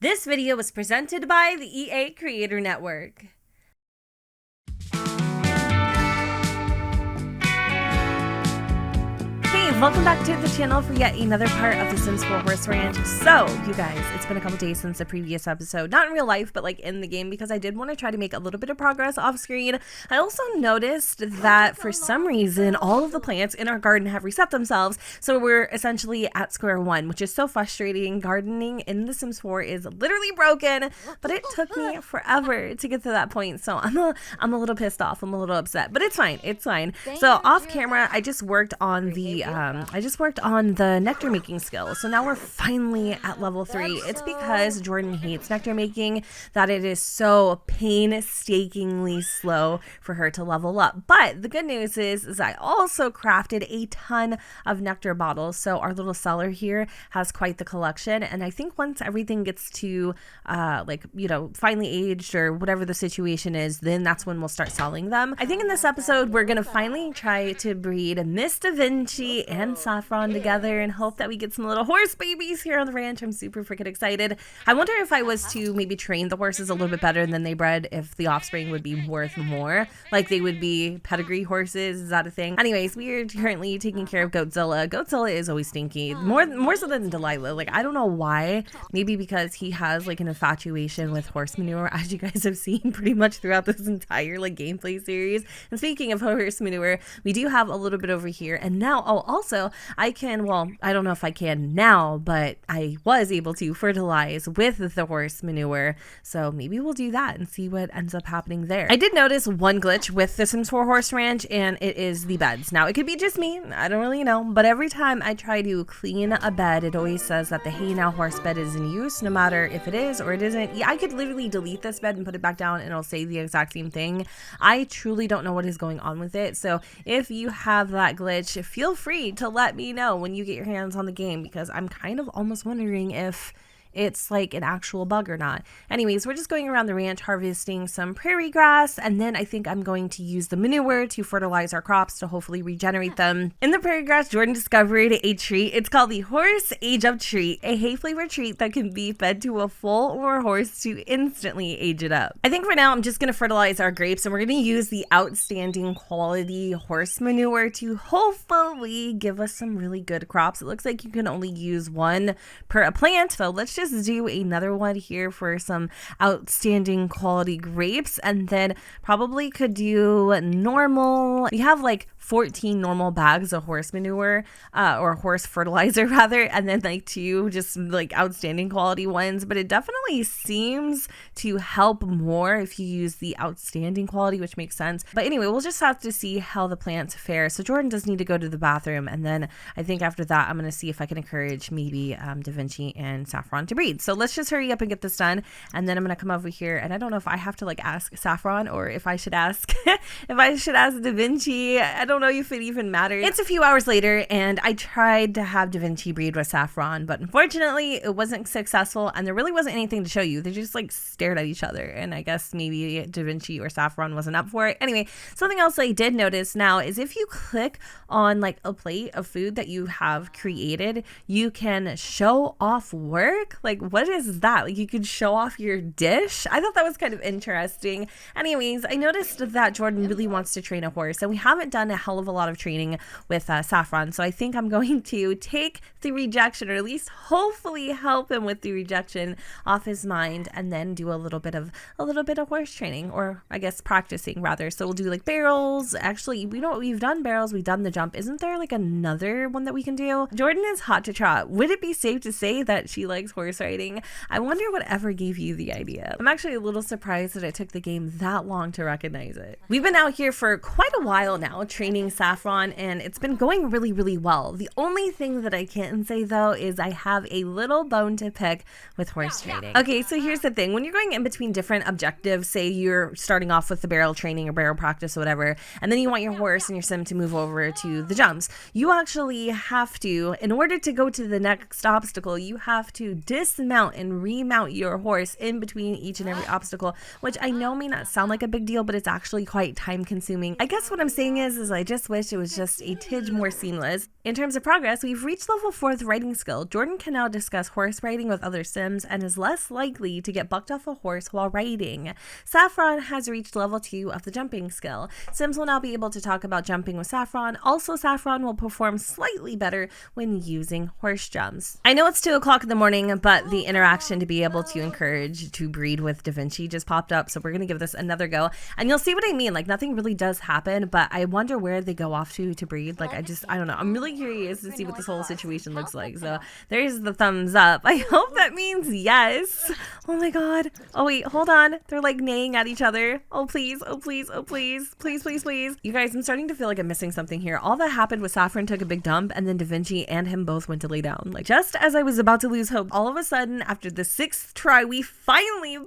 This video was presented by the EA Creator Network. Welcome back to the channel for yet another part of the Sims 4 Horse Ranch. So, you guys, it's been a couple days since the previous episode. Not in real life, but like in the game, because I did want to try to make a little bit of progress off screen. I also noticed that for some reason, all of the plants in our garden have reset themselves. So we're essentially at square one, which is so frustrating. Gardening in the Sims 4 is literally broken, but it took me forever to get to that point. So I'm a little pissed off. I'm a little upset, but it's fine. It's fine. So off camera, I just worked on the nectar making skill. So now we're finally at level 3. It's because Jordan hates nectar making that it is so painstakingly slow for her to level up. But the good news is I also crafted a ton of nectar bottles. So our little cellar here has quite the collection. And I think once everything gets to finally aged or whatever the situation is, then that's when we'll start selling them. I think in this episode, we're going to finally try to breed Miss Da Vinci and Saffron together and hope that we get some little horse babies here on the ranch. I'm super freaking excited. I wonder if I was to maybe train the horses a little bit better than they bred, if the offspring would be worth more, like they would be pedigree horses. Is that a thing? Anyways, we are currently taking care of Goatzilla. Goatzilla is always stinky, more so than Delilah. Like, I don't know why. Maybe because he has like an infatuation with horse manure, as you guys have seen pretty much throughout this entire like gameplay series. And speaking of horse manure, we do have a little bit over here. And now, also I can, well, I don't know if I can now, but I was able to fertilize with the horse manure. So maybe we'll do that and see what ends up happening there. I did notice one glitch with the Sims 4 Horse Ranch, and it is the beds. Now, it could be just me. I don't really know. But every time I try to clean a bed, it always says that the Hey Now horse bed is in use, no matter if it is or it isn't. Yeah, I could literally delete this bed and put it back down and it'll say the exact same thing. I truly don't know what is going on with it. So if you have that glitch, feel free to let me know when you get your hands on the game, because I'm kind of almost wondering if it's like an actual bug or not. Anyways, we're just going around the ranch harvesting some prairie grass, and then I think I'm going to use the manure to fertilize our crops to hopefully regenerate them. In the prairie grass, Jordan discovered a treat. It's called the Horse Age Up Treat, a hay flavored treat that can be fed to a foal or a horse to instantly age it up. I think for now I'm just going to fertilize our grapes, and we're going to use the outstanding quality horse manure to hopefully give us some really good crops. It looks like you can only use one per plant, so let's just do another one here for some outstanding quality grapes, and then probably could do normal. We have like 14 normal bags of horse manure or horse fertilizer rather, and then like 2 just like outstanding quality ones. But it definitely seems to help more if you use the outstanding quality, which makes sense. But anyway, we'll just have to see how the plants fare. So Jordan does need to go to the bathroom, and then I think after that I'm going to see if I can encourage maybe Da Vinci and Saffron to breed. So let's just hurry up and get this done, and then I'm going to come over here, and I don't know if I have to like ask Saffron or if I should ask Da Vinci. I don't know if it even matters. It's a few hours later, and I tried to have Da Vinci breed with Saffron, but unfortunately it wasn't successful, and there really wasn't anything to show you. They just like stared at each other, and I guess maybe Da Vinci or Saffron wasn't up for it. Anyway, something else I did notice now is if you click on like a plate of food that you have created, you can show off work. Like, what is that? Like, you could show off your dish? I thought that was kind of interesting. Anyways, I noticed that Jordan really wants to train a horse, and we haven't done a hell of a lot of training with Saffron, so I think I'm going to take the rejection, or at least hopefully help him with the rejection off his mind, and then do a little bit of horse training, or I guess practicing rather. So we'll do like barrels. Actually, we've done barrels, we've done the jump. Isn't there like another one that we can do? Jordan is hot to trot. Would it be safe to say that she likes horse riding? I wonder whatever gave you the idea. I'm actually a little surprised that it took the game that long to recognize it. We've been out here for quite a while now training Saffron, and it's been going really, really well. The only thing that I can say though is I have a little bone to pick with horse training. Okay, so here's the thing. When you're going in between different objectives, say you're starting off with the barrel training or barrel practice or whatever, and then you want your horse and your sim to move over to the jumps, you actually have to, in order to go to the next obstacle, you have to dismount and remount your horse in between each and every obstacle, which I know may not sound like a big deal, but it's actually quite time consuming. I guess what I'm saying is I just wish it was just a tidge more seamless. In terms of progress, we've reached level 4 riding skill. Jordan can now discuss horse riding with other Sims and is less likely to get bucked off a horse while riding. Saffron has reached level 2 of the jumping skill. Sims will now be able to talk about jumping with Saffron. Also, Saffron will perform slightly better when using horse jumps. I know it's 2 o'clock in the morning, but the interaction to be able to encourage to breed with Da Vinci just popped up, so we're gonna give this another go, and you'll see what I mean. Like, nothing really does happen, but I wonder where they go off to breed. Like, I don't know. I'm really curious to see what this whole situation looks like. So there's the thumbs up. I hope that means yes. Oh my god. Oh wait, hold on. They're like neighing at each other. Oh please, oh please, oh please, please, please, please. You guys, I'm starting to feel like I'm missing something here. All that happened was Saffron took a big dump, and then Da Vinci and him both went to lay down. Like, just as I was about to lose hope, all of a sudden, after the 6th try, we finally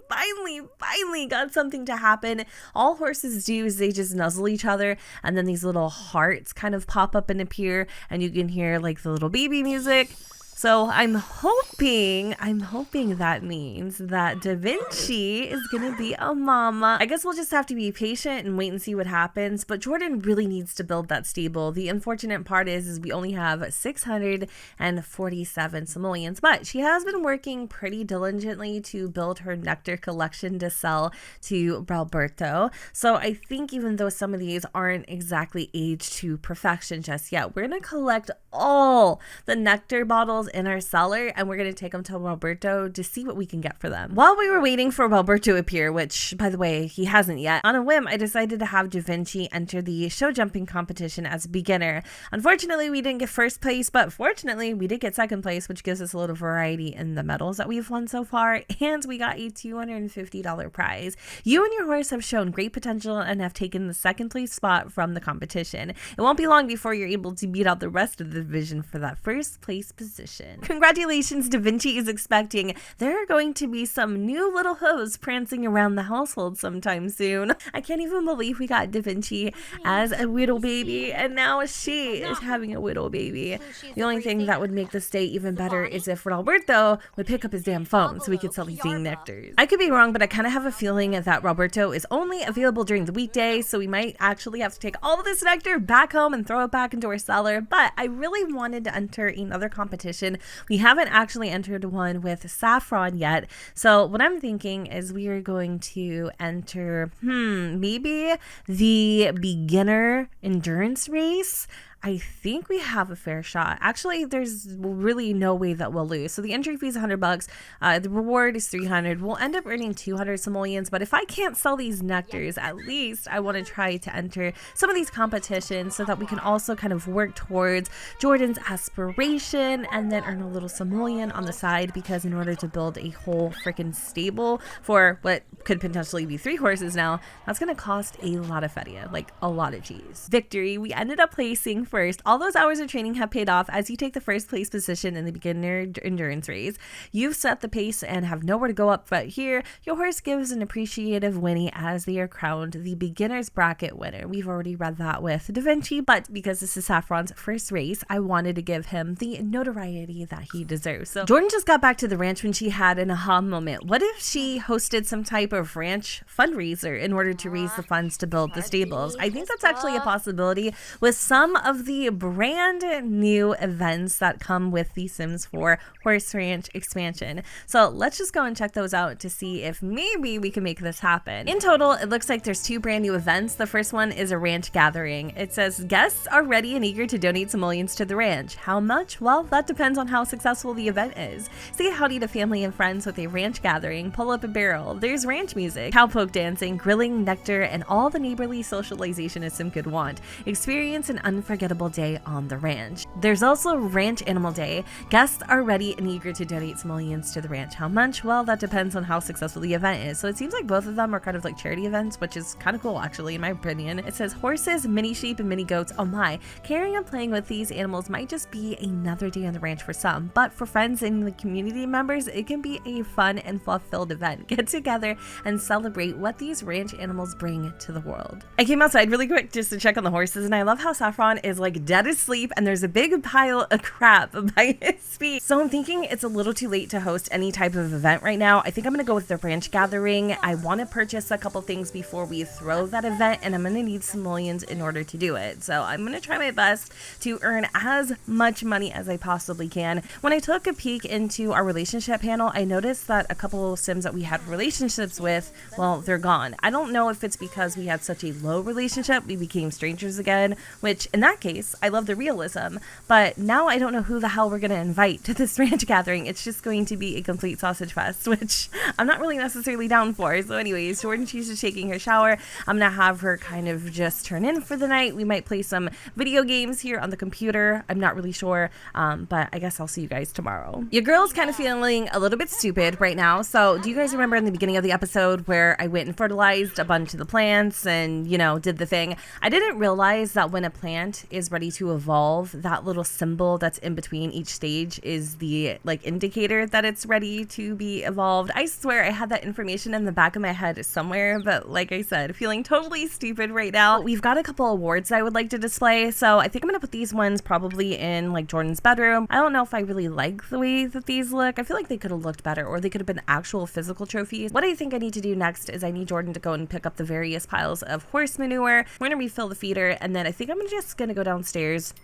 got something to happen. All horses do is they just nuzzle each other, and then these little hearts kind of pop up and appear, and you can hear like the little baby music. So I'm hoping that means that Da Vinci is gonna be a mama. I guess we'll just have to be patient and wait and see what happens, but Jordan really needs to build that stable. The unfortunate part is we only have 647 simoleons, but she has been working pretty diligently to build her nectar collection to sell to Roberto. So I think even though some of these aren't exactly aged to perfection just yet, we're gonna collect all the nectar bottles in our cellar, and we're going to take them to Roberto to see what we can get for them. While we were waiting for Roberto to appear, which by the way, he hasn't yet, on a whim, I decided to have Da Vinci enter the show jumping competition as a beginner. Unfortunately, we didn't get first place, but fortunately, we did get second place, which gives us a little variety in the medals that we've won so far, and we got a $250 prize. You and your horse have shown great potential and have taken the second place spot from the competition. It won't be long before you're able to beat out the rest of the division for that first place position. Congratulations, Da Vinci is expecting. There are going to be some new little hoes prancing around the household sometime soon. I can't even believe we got Da Vinci as a widow baby, and now she is having a widow baby. The only thing that would make this day even better is if Roberto would pick up his damn phone so we could sell these dang nectars. I could be wrong, but I kind of have a feeling that Roberto is only available during the weekday, so we might actually have to take all of this nectar back home and throw it back into our cellar. But I really wanted to enter another competition. We haven't actually entered one with Saffron yet, so what I'm thinking is we are going to enter maybe the beginner endurance race. I think we have a fair shot. Actually, there's really no way that we'll lose. So the entry fee is $100. The reward is 300. We'll end up earning 200 simoleons, but if I can't sell these nectars, at least I want to try to enter some of these competitions so that we can also kind of work towards Jordan's aspiration and then earn a little simoleon on the side, because in order to build a whole freaking stable for what could potentially be 3 horses now, that's going to cost a lot of feria, like a lot of cheese. Victory, we ended up placing first. All those hours of training have paid off as you take the first place position in the beginner endurance race. You've set the pace and have nowhere to go up but here. Your horse gives an appreciative whinny as they are crowned the beginner's bracket winner. We've already read that with Da Vinci, but because this is Saffron's first race, I wanted to give him the notoriety that he deserves. So Jordan just got back to the ranch when she had an aha moment. What if she hosted some type of ranch fundraiser in order to raise the funds to build the stables? I think that's actually a possibility with some of the brand new events that come with the Sims 4 Horse Ranch expansion. So let's just go and check those out to see if maybe we can make this happen. In total, it looks like there's 2 brand new events. The first one is a ranch gathering. It says guests are ready and eager to donate simoleons to the ranch. How much? Well, that depends on how successful the event is. Say howdy to family and friends with a ranch gathering, pull up a barrel. There's ranch music, cowpoke dancing, grilling, nectar, and all the neighborly socialization a Sim could want. Experience an unforgettable day on the ranch. There's also Ranch Animal Day. Guests are ready and eager to donate simoleons to the ranch. How much? Well, that depends on how successful the event is. So it seems like both of them are kind of like charity events, which is kind of cool actually, in my opinion. It says horses, mini sheep, and mini goats. Oh my. Caring and playing with these animals might just be another day on the ranch for some, but for friends and the community members, it can be a fun and fluff-filled event. Get together and celebrate what these ranch animals bring to the world. I came outside really quick just to check on the horses, and I love how Saffron is is like dead asleep and there's a big pile of crap by his feet. So I'm thinking it's a little too late to host any type of event right now. I think I'm gonna go with the branch gathering. I want to purchase a couple things before we throw that event, and I'm gonna need simoleons in order to do it. So I'm gonna try my best to earn as much money as I possibly can. When I took a peek into our relationship panel, I noticed that a couple of Sims that we had relationships with, well, they're gone. I don't know if it's because we had such a low relationship, we became strangers again, which in that case, I love the realism, but now I don't know who the hell we're going to invite to this ranch gathering. It's just going to be a complete sausage fest, which I'm not really necessarily down for. So anyways, Jordan, she's just taking her shower. I'm going to have her kind of just turn in for the night. We might play some video games here on the computer. I'm not really sure, but I guess I'll see you guys tomorrow. Your girl's kind of feeling a little bit stupid right now. So do you guys remember in the beginning of the episode where I went and fertilized a bunch of the plants and, you know, did the thing? I didn't realize that when a plant is ready to evolve, that little symbol that's in between each stage is the like indicator that it's ready to be evolved. I swear I had that information in the back of my head somewhere, but like I said, feeling totally stupid right now. We've got a couple awards I would like to display, so I think I'm gonna put these ones probably in like Jordan's bedroom. I don't know if I really like the way that these look. I feel like they could have looked better, or they could have been actual physical trophies. What I think I need to do next is I need Jordan to go and pick up the various piles of horse manure. We're gonna refill the feeder, and then I think I'm just gonna go downstairs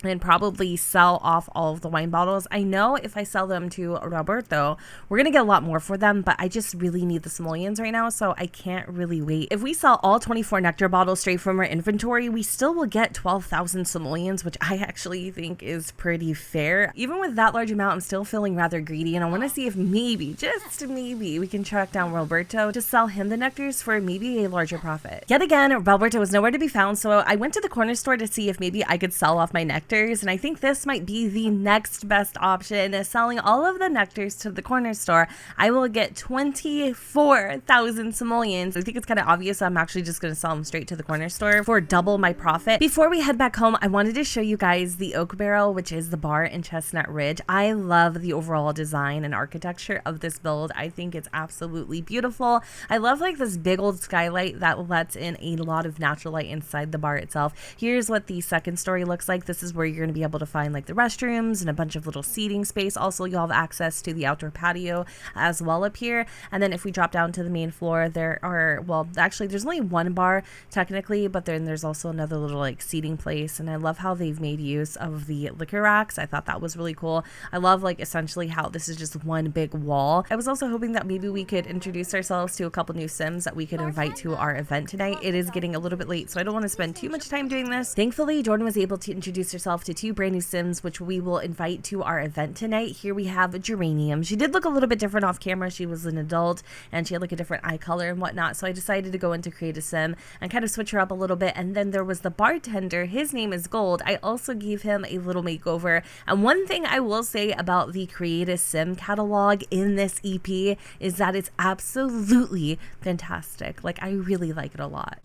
and probably sell off all of the wine bottles. I know if I sell them to Roberto, we're gonna get a lot more for them, but I just really need the simoleons right now, so I can't really wait. If we sell all 24 nectar bottles straight from our inventory, we still will get 12,000 simoleons, which I actually think is pretty fair. Even with that large amount, I'm still feeling rather greedy, and I want to see if maybe, just maybe, we can track down Roberto to sell him the nectars for maybe a larger profit. Yet again, Roberto was nowhere to be found, so I went to the corner store to see if maybe I could sell off my nectar. And I think this might be the next best option. Selling all of the nectars to the corner store, I will get 24,000 simoleons. I think it's kind of obvious I'm actually just going to sell them straight to the corner store for double my profit. Before we head back home, I wanted to show you guys the oak barrel, which is the bar in Chestnut Ridge. I love the overall design and architecture of this build. I think it's absolutely beautiful. I love like this big old skylight that lets in a lot of natural light inside the bar itself. Here's what the second story looks like. This is where you're going to be able to find like the restrooms and a bunch of little seating space. Also, you'll have access to the outdoor patio as well up here. And then if we drop down to the main floor, there are, well, actually there's only one bar technically, but then there's also another little like seating place. And I love how they've made use of the liquor racks. I thought that was really cool. I love like essentially how this is just one big wall. I was also hoping that maybe we could introduce ourselves to a couple new Sims that we could invite to our event tonight. It is getting a little bit late, so I don't want to spend too much time doing this. Thankfully, Jordan was able to introduce herself to two brand new Sims, which we will invite to our event tonight. Here we have Geranium. She did look a little bit different off camera. She was an adult and she had like a different eye color and whatnot. So I decided to go into create a Sim and kind of switch her up a little bit. And then there was the bartender. His name is Gold. I also gave him a little makeover. And one thing I will say about the Create a Sim catalog in this EP is that it's absolutely fantastic. Like, I really like it a lot.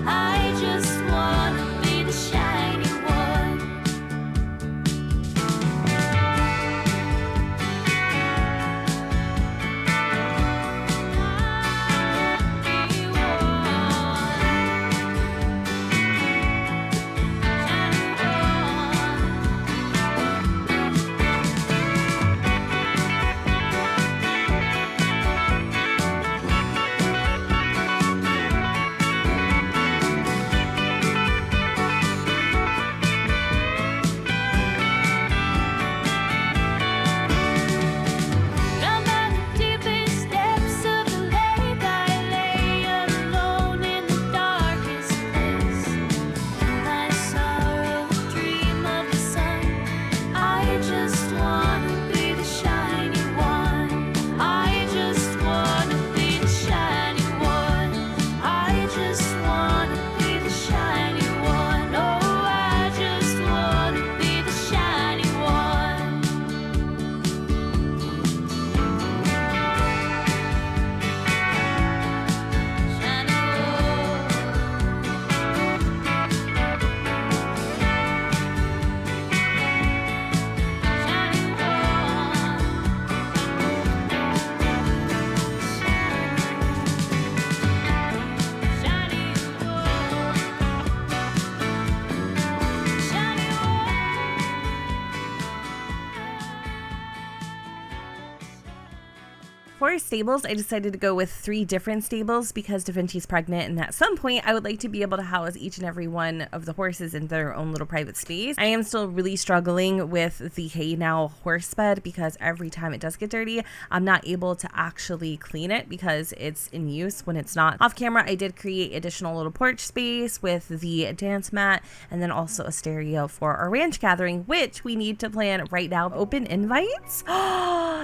I just wanna For stables, I decided to go with 3 different stables because Da Vinci's pregnant, and at some point I would like to be able to house each and every one of the horses in their own little private space. I am still really struggling with the Hey Now horse bed because every time it does get dirty, I'm not able to actually clean it because it's in use when it's not. Off camera, I did create additional little porch space with the dance mat and then also a stereo for our ranch gathering, which we need to plan right now. Open invites?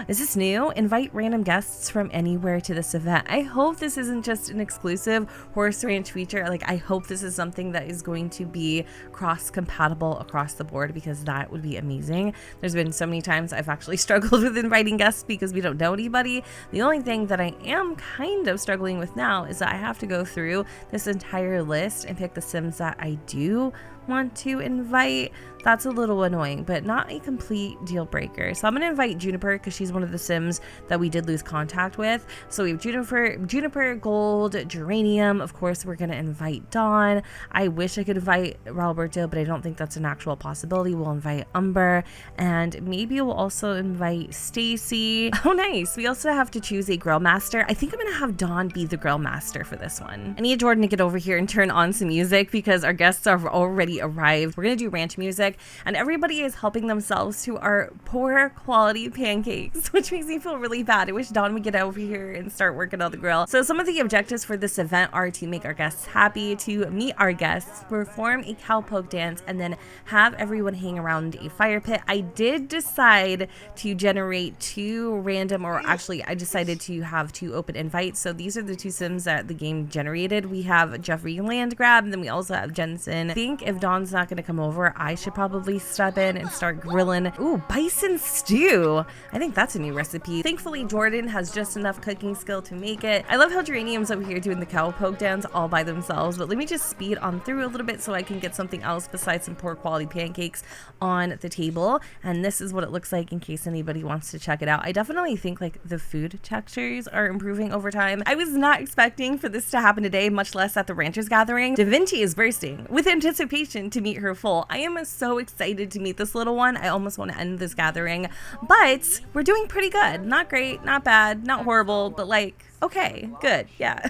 Is this new? Invite random guests from anywhere to this event. I hope this isn't just an exclusive horse ranch feature. Like, I hope this is something that is going to be cross-compatible across the board because that would be amazing. There's been so many times I've actually struggled with inviting guests because we don't know anybody. The only thing that I am kind of struggling with now is that I have to go through this entire list and pick the Sims that I do want to invite. That's a little annoying, but not a complete deal breaker. So I'm gonna invite Juniper because she's one of the Sims that we did lose contact with. So we have Juniper, Gold, Geranium. Of course, we're gonna invite Dawn. I wish I could invite Roberto, but I don't think that's an actual possibility. We'll invite Umber, and maybe we'll also invite Stacy. Oh, nice. We also have to choose a grill master. I think I'm gonna have Dawn be the grill master for this one. I need Jordan to get over here and turn on some music because our guests are already arrived. We're gonna do ranch music, and everybody is helping themselves to our poor quality pancakes, which makes me feel really bad. I wish Dawn would get over here and start working on the grill. So some of the objectives for this event are to make our guests happy, to meet our guests, perform a cowpoke dance, and then have everyone hang around a fire pit. I did decide to generate 2 random, or actually I decided to have 2 open invites. So these are the 2 Sims that the game generated. We have Jeffrey Landgrab, and then we also have Jensen. I think if Dawn's not going to come over, I should probably step in and start grilling. Ooh, bison stew. I think that's a new recipe. Thankfully, Jordan has just enough cooking skill to make it. I love how Geranium's over here doing the cowpoke dance all by themselves, but let me just speed on through a little bit so I can get something else besides some poor quality pancakes on the table. And this is what it looks like in case anybody wants to check it out. I definitely think like the food textures are improving over time. I was not expecting for this to happen today, much less at the ranchers gathering. Da Vinci is bursting with anticipation to meet her foal. I am so excited to meet this little one. I almost want to end this gathering, but we're doing pretty good. Not great, not bad, not horrible, but like, okay, good, yeah.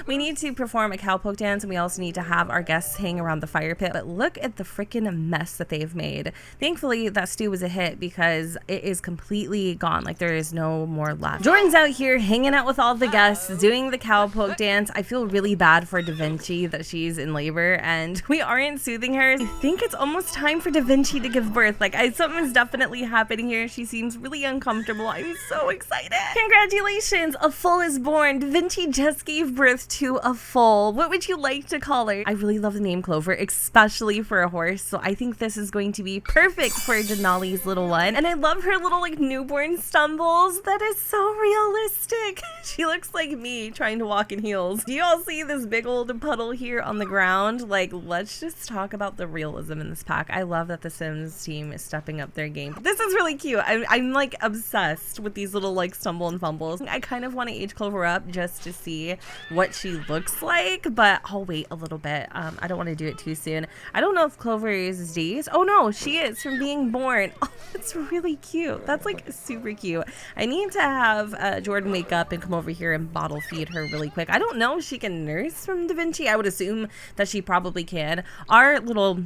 We need to perform a cowpoke dance, and we also need to have our guests hang around the fire pit, but look at the freaking mess that they've made. Thankfully, that stew was a hit because it is completely gone. Like, there is no more left. Jordan's out here hanging out with all the guests, doing the cowpoke dance. I feel really bad for Da Vinci that she's in labor, and we aren't soothing her. I think it's almost time for Da Vinci to give birth. Like, something's definitely happening here. She seems really uncomfortable. I'm so excited. Congratulations, a foal is born. Da Vinci just gave birth to a foal. What would you like to call her? I really love the name Clover, especially for a horse. So I think this is going to be perfect for Denali's little one. And I love her little like newborn stumbles. That is so realistic. She looks like me trying to walk in heels. Do you all see this big old puddle here on the ground? Like, let's just talk about the realism in this pack. I love that the Sims team is stepping up their game. This is really cute. I'm like obsessed with these little like stumble and fumbles. I kind of want to age Clover up just to see what she looks like, but I'll wait a little bit. I don't want to do it too soon. I don't know if Clover is days. Oh no, she is from being born. Oh, that's really cute. That's like super cute. I need to have Jordan wake up and come over here and bottle feed her really quick. I don't know if she can nurse from Da Vinci. I would assume that she probably can. Our little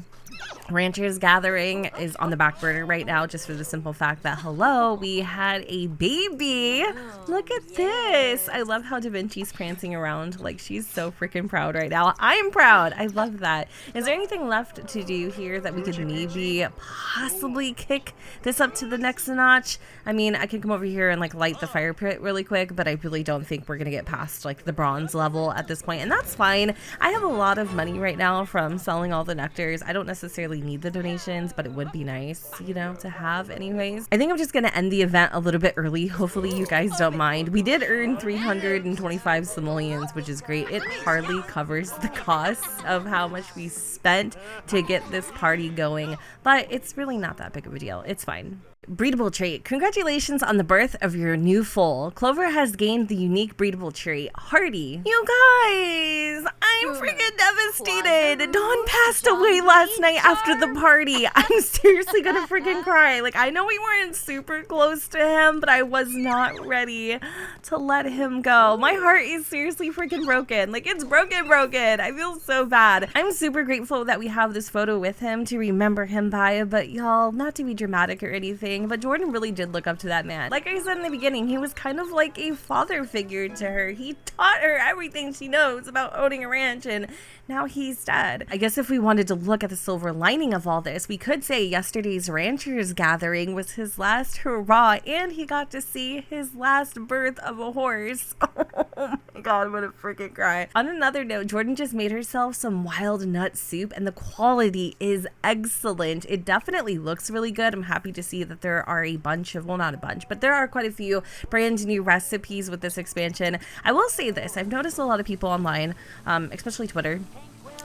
ranchers gathering is on the back burner right now, just for the simple fact that, hello, we had a baby. Look at this. I love how Da Vinci's prancing around like she's so freaking proud right now. I'm proud. I love that. Is there anything left to do here that we could maybe possibly kick this up to the next notch? I mean, I could come over here and like light the fire pit really quick, but I really don't think we're gonna get past like the bronze level at this point, and that's fine. I have a lot of money right now from selling all the nectars. I don't necessarily need the donations, but it would be nice, you know, to have anyways. I think I'm just gonna end the event a little bit early. Hopefully you guys don't mind. We did earn 325 simoleons, which is great. It hardly covers the costs of how much we spent to get this party going, but it's really not that big of a deal. It's fine. Breedable trait. Congratulations on the birth of your new foal. Clover has gained the unique breedable trait, Hardy. You guys, I I'm freaking devastated. Dawn passed away last night after the party. I'm seriously gonna freaking cry. Like, I know we weren't super close to him, but I was not ready to let him go. My heart is seriously freaking broken. Like, it's broken. I feel so bad. I'm super grateful that we have this photo with him to remember him by, but y'all, not to be dramatic or anything, but Jordan really did look up to that man. Like I said in the beginning, he was kind of like a father figure to her. He taught her everything she knows about owning a ranch, and now he's dead. I guess if we wanted to look at the silver lining of all this, we could say yesterday's ranchers gathering was his last hurrah, and he got to see his last birth of a horse. Oh my god, I'm gonna freaking cry. On another note, Jordan just made herself some wild nut soup, and the quality is excellent. It definitely looks really good. I'm happy to see that there are a bunch of, well, not a bunch, but there are quite a few brand new recipes with this expansion. I will say this, I've noticed a lot of people online, especially Twitter,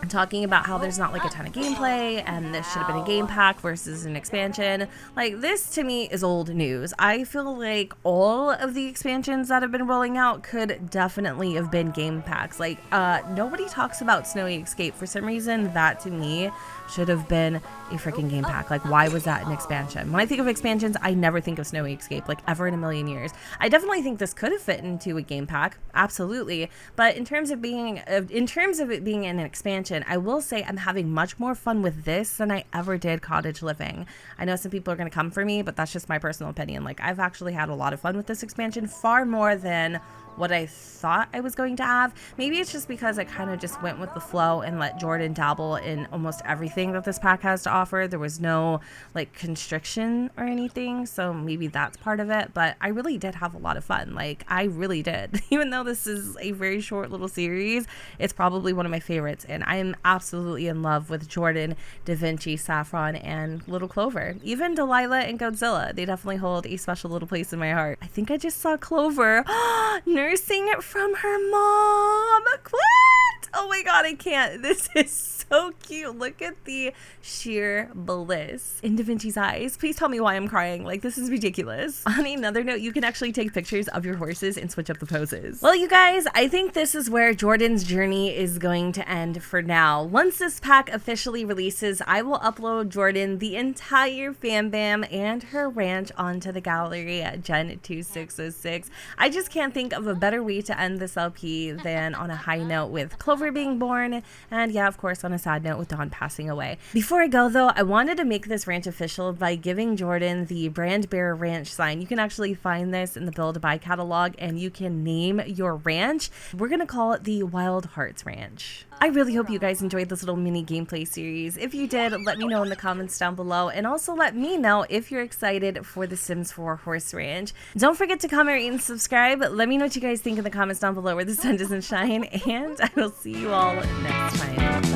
talking about how there's not like a ton of gameplay and this should have been a game pack versus an expansion. Like, this to me is old news. I feel like all of the expansions that have been rolling out could definitely have been game packs. Like, nobody talks about Snowy Escape. For some reason, that to me should have been a freaking game pack. Like, why was that an expansion? When I think of expansions, I never think of Snowy Escape, like, ever in a million years. I definitely think this could have fit into a game pack, absolutely. But in terms of it being an expansion, I will say I'm having much more fun with this than I ever did Cottage Living. I know some people are going to come for me, but that's just my personal opinion. Like, I've actually had a lot of fun with this expansion, far more than what I thought I was going to have. Maybe it's just because I kind of just went with the flow and let Jordan dabble in almost everything that this pack has to offer. There was no like constriction or anything, so maybe that's part of it, but I really did have a lot of fun. Like, I really did. Even though this is a very short little series, it's probably one of my favorites, and I am absolutely in love with Jordan, Da Vinci, Saffron, and Little Clover. Even Delilah and Godzilla, they definitely hold a special little place in my heart. I think I just saw Clover nursing it from her mom. What? Oh my god, I can't. This is so cute. Look at the sheer bliss in Da Vinci's eyes. Please tell me why I'm crying. Like, this is ridiculous. On another note, you can actually take pictures of your horses and switch up the poses. Well, you guys, I think this is where Jordan's journey is going to end for now. Once this pack officially releases, I will upload Jordan, the entire Fam Bam, and her ranch onto the gallery at Gen2606. I just can't think of a better way to end this LP than on a high note with Clover being born, and yeah, of course, on a sad note with Dawn passing away. Before I go though, I wanted to make this ranch official by giving Jordan the Brand Bearer Ranch sign. You can actually find this in the Build Buy catalog, and you can name your ranch. We're gonna call it the Wild Hearts Ranch. I really hope you guys enjoyed this little mini gameplay series. If you did, let me know in the comments down below, and also let me know if you're excited for the Sims 4 Horse Ranch. Don't forget to comment, rate, and subscribe. Let me know what you guys think in the comments down below where the sun doesn't shine, and I will see you all next time.